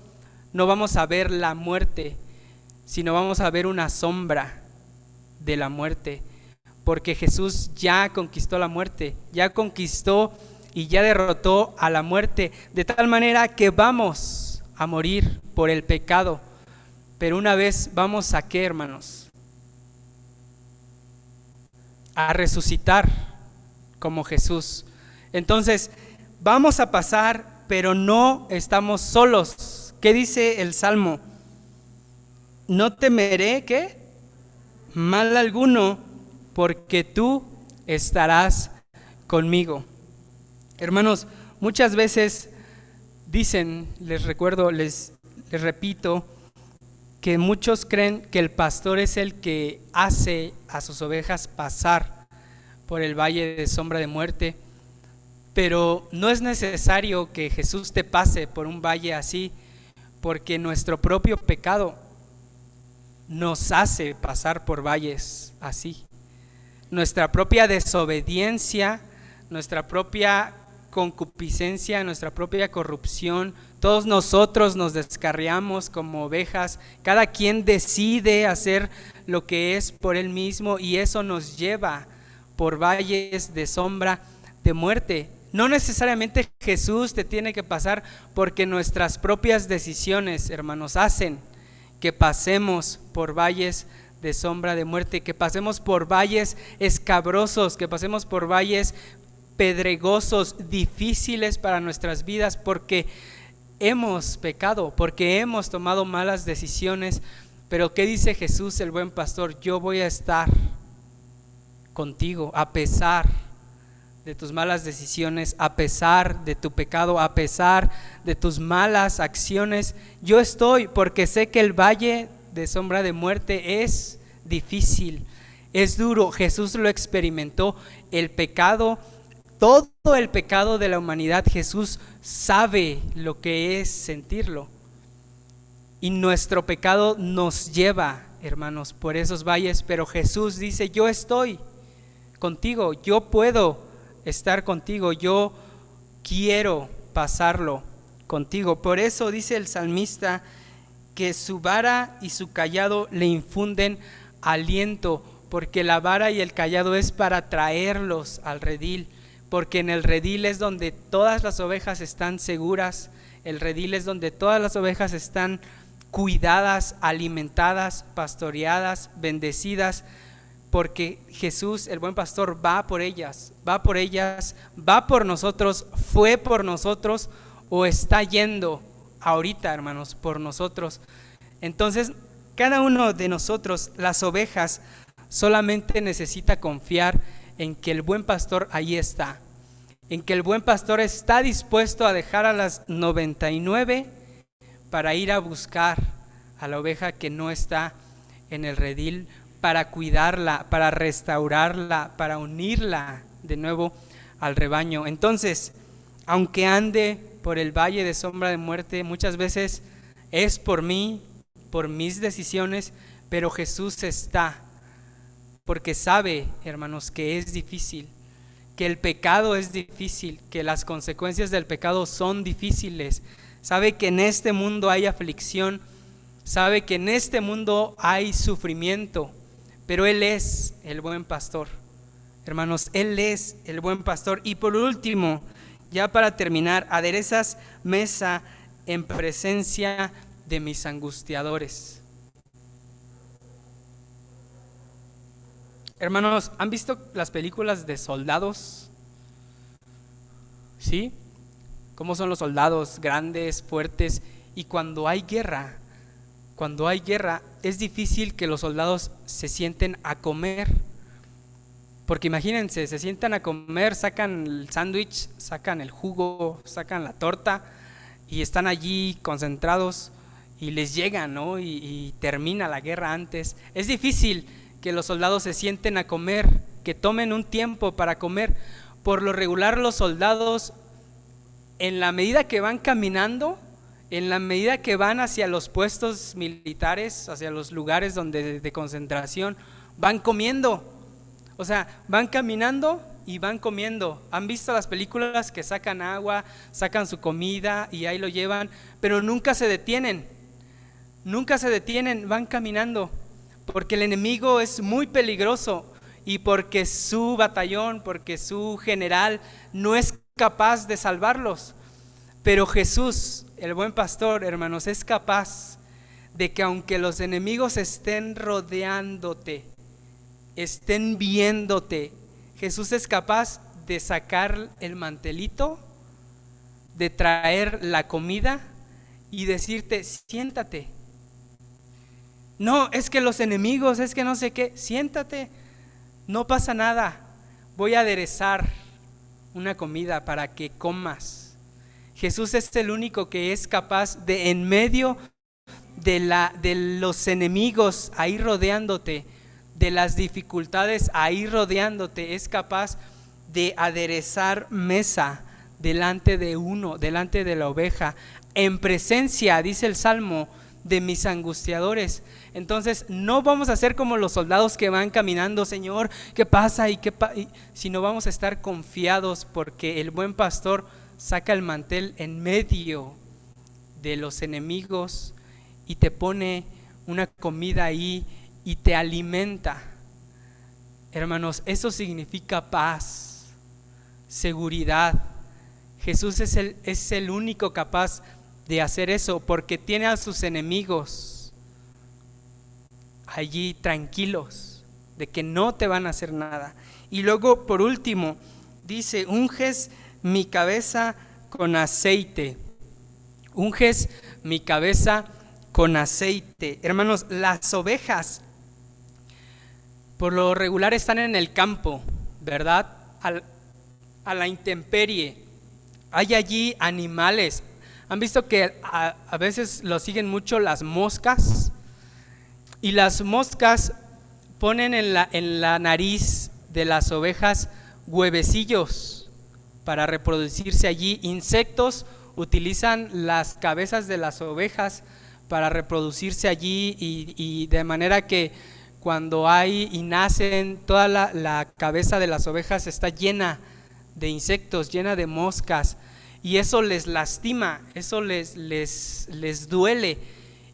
no vamos a ver la muerte, sino vamos a ver una sombra de la muerte, porque Jesús ya conquistó la muerte, ya conquistó y ya derrotó a la muerte, de tal manera que vamos a morir por el pecado, pero una vez vamos a ¿qué, hermanos? A resucitar como Jesús. Entonces vamos a pasar, pero no estamos solos. ¿Qué dice el Salmo? No temeré ¿qué? Mal alguno, porque tú estarás conmigo. Hermanos, muchas veces dicen, les recuerdo, les repito, que muchos creen que el pastor es el que hace a sus ovejas pasar por el valle de sombra de muerte, pero no es necesario que Jesús te pase por un valle así, porque nuestro propio pecado nos hace pasar por valles así. Nuestra propia desobediencia, nuestra propia concupiscencia, nuestra propia corrupción, todos nosotros nos descarriamos como ovejas, cada quien decide hacer lo que es por él mismo y eso nos lleva por valles de sombra de muerte. No necesariamente Jesús te tiene que pasar, porque nuestras propias decisiones, hermanos, hacen que pasemos por valles de sombra de muerte, que pasemos por valles escabrosos, que pasemos por valles pedregosos, difíciles para nuestras vidas, porque hemos pecado, porque hemos tomado malas decisiones. Pero ¿qué dice Jesús, el buen pastor? Yo voy a estar contigo a pesar de tus malas decisiones, a pesar de tu pecado, a pesar de tus malas acciones. Yo estoy, porque sé que el valle de sombra de muerte es difícil, es duro. Jesús lo experimentó, el pecado, todo el pecado de la humanidad. Jesús sabe lo que es sentirlo, y nuestro pecado nos lleva, hermanos, por esos valles. Pero Jesús dice: yo estoy contigo, yo puedo estar contigo, yo quiero pasarlo contigo. Por eso dice el salmista que su vara y su cayado le infunden aliento, porque la vara y el cayado es para traerlos al redil, porque en el redil es donde todas las ovejas están seguras, el redil es donde todas las ovejas están cuidadas, alimentadas, pastoreadas, bendecidas, porque Jesús, el buen pastor, va por ellas, va por nosotros, fue por nosotros o está yendo ahorita, hermanos, por nosotros. Entonces, cada uno de nosotros, las ovejas, solamente necesita confiar en que el buen pastor ahí está, en que el buen pastor está dispuesto a dejar a las 99 para ir a buscar a la oveja que no está en el redil, para cuidarla, para restaurarla, para unirla de nuevo al rebaño. Entonces, aunque ande por el valle de sombra de muerte, muchas veces es por mí, por mis decisiones, pero Jesús está, porque sabe, hermanos, que es difícil, que el pecado es difícil, que las consecuencias del pecado son difíciles. Sabe que en este mundo hay aflicción, sabe que en este mundo hay sufrimiento, pero Él es el buen pastor. Hermanos, Él es el buen pastor. Y por último, ya para terminar, aderezas mesa en presencia de mis angustiadores. Hermanos, ¿han visto las películas de soldados? ¿Sí? ¿Cómo son los soldados? Grandes, fuertes. Y cuando hay guerra, es difícil que los soldados se sienten a comer. Porque imagínense, se sientan a comer, sacan el sándwich, sacan el jugo, sacan la torta y están allí concentrados y les llegan, ¿no? Y termina la guerra antes. Es difícil que los soldados se sienten a comer, que tomen un tiempo para comer. Por lo regular, los soldados, en la medida que van caminando, en la medida que van hacia los puestos militares, hacia los lugares de concentración, van comiendo. O sea, van caminando y van comiendo. ¿Han visto las películas que sacan agua, sacan su comida y ahí lo llevan? Pero nunca se detienen, van caminando, porque el enemigo es muy peligroso y porque su batallón, porque su general no es capaz de salvarlos. Pero Jesús, el buen pastor, hermanos, es capaz de que aunque los enemigos estén rodeándote, estén viéndote, Jesús es capaz de sacar el mantelito, de traer la comida y decirte: siéntate. No, es que los enemigos, es que no sé qué. Siéntate, no pasa nada, voy a aderezar una comida para que comas. Jesús es el único que es capaz de, en medio de los enemigos ahí rodeándote, de las dificultades ahí rodeándote, es capaz de aderezar mesa delante de uno, delante de la oveja, en presencia, dice el Salmo, de mis angustiadores. Entonces no vamos a ser como los soldados que van caminando, Señor, ¿qué pasa? Sino vamos a estar confiados, porque el buen pastor saca el mantel en medio de los enemigos y te pone una comida ahí y te alimenta. Hermanos, eso significa paz, seguridad. Jesús es el único capaz de hacer eso, porque tiene a sus enemigos allí tranquilos de que no te van a hacer nada. Y luego, por último, dice: unges mi cabeza con aceite. Unges mi cabeza con aceite. Hermanos, las ovejas por lo regular están en el campo, ¿verdad? A la intemperie. Hay allí animales. ¿Han visto que a veces lo siguen mucho las moscas? Y las moscas ponen en la nariz de las ovejas huevecillos para reproducirse allí. Insectos utilizan las cabezas de las ovejas para reproducirse allí, y de manera que cuando hay y nacen, toda la cabeza de las ovejas está llena de insectos, llena de moscas, y eso les lastima, eso les duele.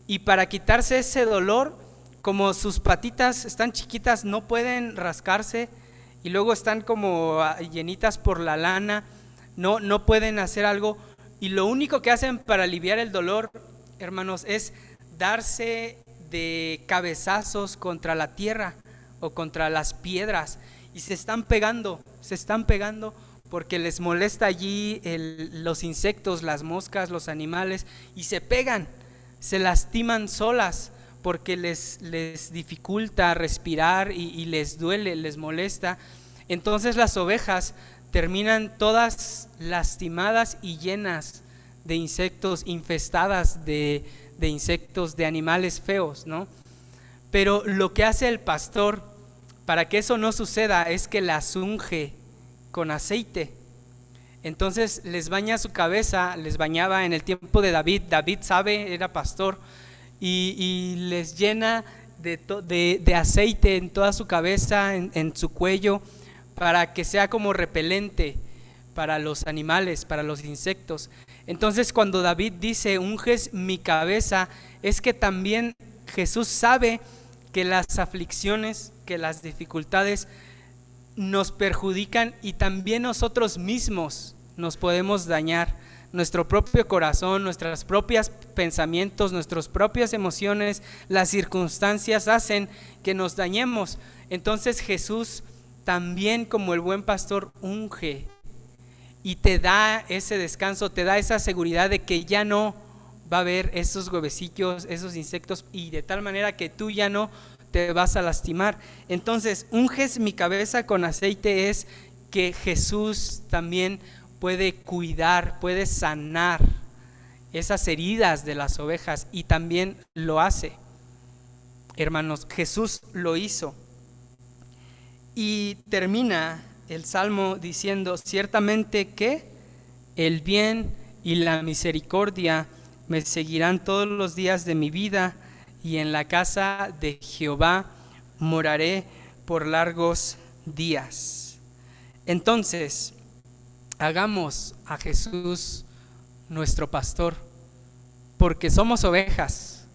Y para quitarse ese dolor, como sus patitas están chiquitas, no pueden rascarse, y luego están como llenitas por la lana, no pueden hacer algo, y lo único que hacen para aliviar el dolor, hermanos, es darse de cabezazos contra la tierra o contra las piedras, y se están pegando porque les molesta allí los insectos, las moscas, los animales, y se pegan, se lastiman solas porque les dificulta respirar y les duele, les molesta. Entonces las ovejas terminan todas lastimadas y llenas de insectos, infestadas de insectos, de animales feos, ¿no? Pero lo que hace el pastor para que eso no suceda es que las unge con aceite. Entonces les baña su cabeza, les bañaba en el tiempo de David. David era pastor, y les llena de aceite en toda su cabeza, en su cuello, para que sea como repelente para los animales, para los insectos. Entonces cuando David dice: unges mi cabeza, es que también Jesús sabe que las aflicciones, que las dificultades nos perjudican, y también nosotros mismos nos podemos dañar. Nuestro propio corazón, nuestros propios pensamientos, nuestras propias emociones, las circunstancias hacen que nos dañemos. Entonces Jesús también, como el buen pastor, unge y te da ese descanso, te da esa seguridad de que ya no va a haber esos huevecillos, esos insectos, y de tal manera que tú ya no te vas a lastimar. Entonces, unges mi cabeza con aceite es que Jesús también puede cuidar, puede sanar esas heridas de las ovejas, y también lo hace. Hermanos, Jesús lo hizo. Y termina el Salmo diciendo: ciertamente que el bien y la misericordia me seguirán todos los días de mi vida, y en la casa de Jehová moraré por largos días. Entonces, hagamos a Jesús nuestro pastor, porque somos ovejas,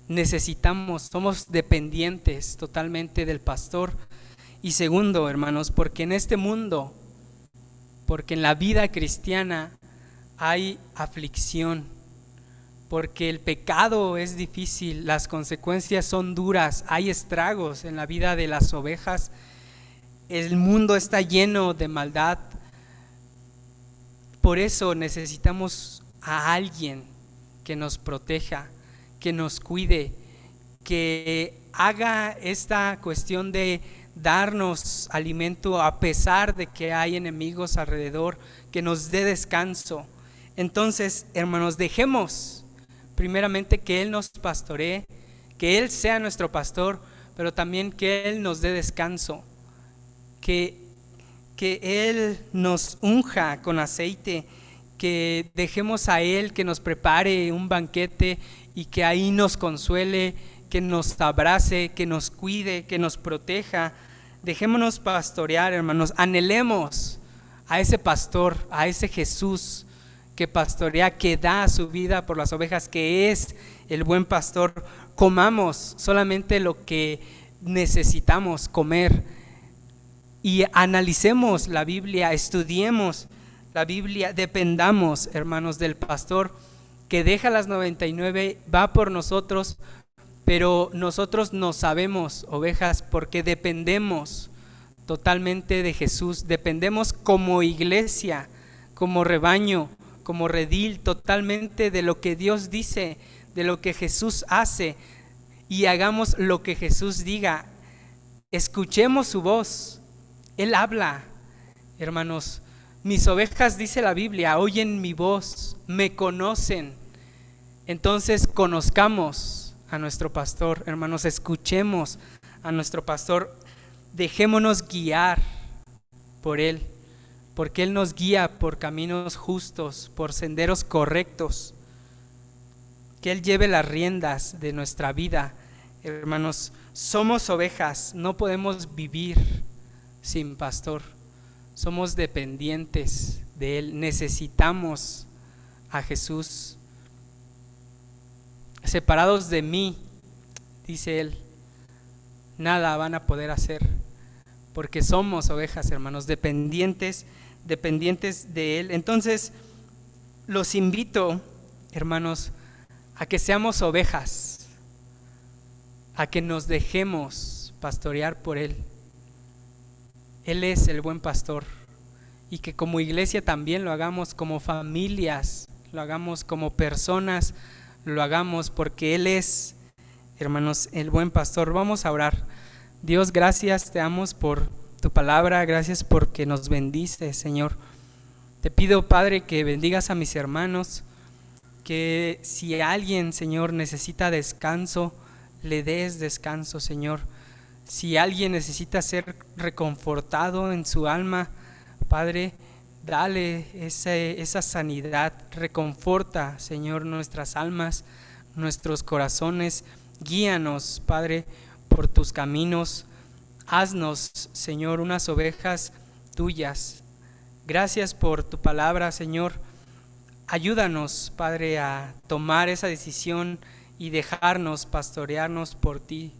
necesitamos, somos dependientes totalmente del pastor. Y segundo, hermanos, porque en este mundo, porque en la vida cristiana hay aflicción, porque el pecado es difícil, las consecuencias son duras, hay estragos en la vida de las ovejas, el mundo está lleno de maldad. Por eso necesitamos a alguien que nos proteja, que nos cuide, que haga esta cuestión de darnos alimento a pesar de que hay enemigos alrededor, que nos dé descanso. Entonces, hermanos, dejemos primeramente que Él nos pastoree, que Él sea nuestro pastor, pero también que Él nos dé descanso, que Él nos unja con aceite, que dejemos a Él que nos prepare un banquete y que ahí nos consuele, que nos abrace, que nos cuide, que nos proteja. Dejémonos pastorear, hermanos, anhelemos a ese pastor, a ese Jesús que pastorea, que da su vida por las ovejas, que es el buen pastor. Comamos solamente lo que necesitamos comer y analicemos la Biblia, estudiemos la Biblia, dependamos, hermanos, del pastor que deja las 99, va por nosotros, pero nosotros no sabemos ovejas porque dependemos totalmente de Jesús, dependemos como iglesia, como rebaño, como redil, totalmente de lo que Dios dice, de lo que Jesús hace, y hagamos lo que Jesús diga. Escuchemos su voz, Él habla, hermanos. Mis ovejas, dice la Biblia, oyen mi voz, me conocen. Entonces conozcamos a nuestro pastor, hermanos, escuchemos a nuestro pastor, dejémonos guiar por Él, porque Él nos guía por caminos justos, por senderos correctos, que Él lleve las riendas de nuestra vida. Hermanos, somos ovejas, no podemos vivir sin pastor, somos dependientes de Él, necesitamos a Jesús. Separados de mí, dice Él, nada van a poder hacer, porque somos ovejas, hermanos, dependientes de Él. Entonces, los invito, hermanos, a que seamos ovejas, a que nos dejemos pastorear por Él. Él es el buen pastor, y que como iglesia también lo hagamos, como familias, lo hagamos como personas, lo hagamos porque Él es, hermanos, el buen pastor. Vamos a orar. Dios, gracias te damos por tu palabra, gracias porque nos bendices, Señor. Te pido, Padre, que bendigas a mis hermanos, que si alguien, Señor, necesita descanso, le des descanso, Señor. Si alguien necesita ser reconfortado en su alma, Padre, dale esa sanidad, reconforta, Señor, nuestras almas, nuestros corazones, guíanos, Padre, por tus caminos, haznos, Señor, unas ovejas tuyas. Gracias por tu palabra, Señor, ayúdanos, Padre, a tomar esa decisión y dejarnos pastorearnos por ti,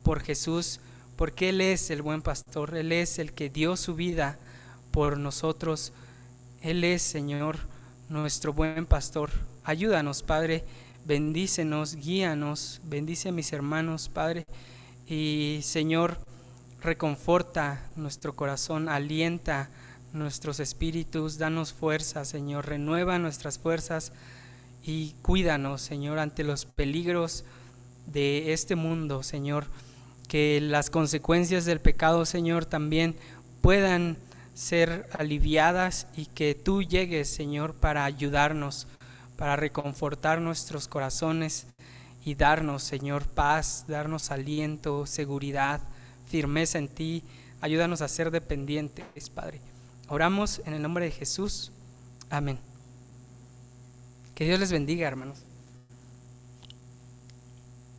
por Jesús, porque Él es el buen pastor, Él es el que dio su vida por nosotros. Él es, Señor, nuestro buen pastor. Ayúdanos, Padre, bendícenos, guíanos, bendice a mis hermanos, Padre, y Señor, reconforta nuestro corazón, alienta nuestros espíritus, danos fuerza, Señor, renueva nuestras fuerzas y cuídanos, Señor, ante los peligros de este mundo, Señor, que las consecuencias del pecado, Señor, también puedan ser aliviadas y que tú llegues, Señor, para ayudarnos, para reconfortar nuestros corazones y darnos, Señor, paz, darnos aliento, seguridad, firmeza en ti. Ayúdanos a ser dependientes, Padre. Oramos en el nombre de Jesús. Amén. Que Dios les bendiga, hermanos.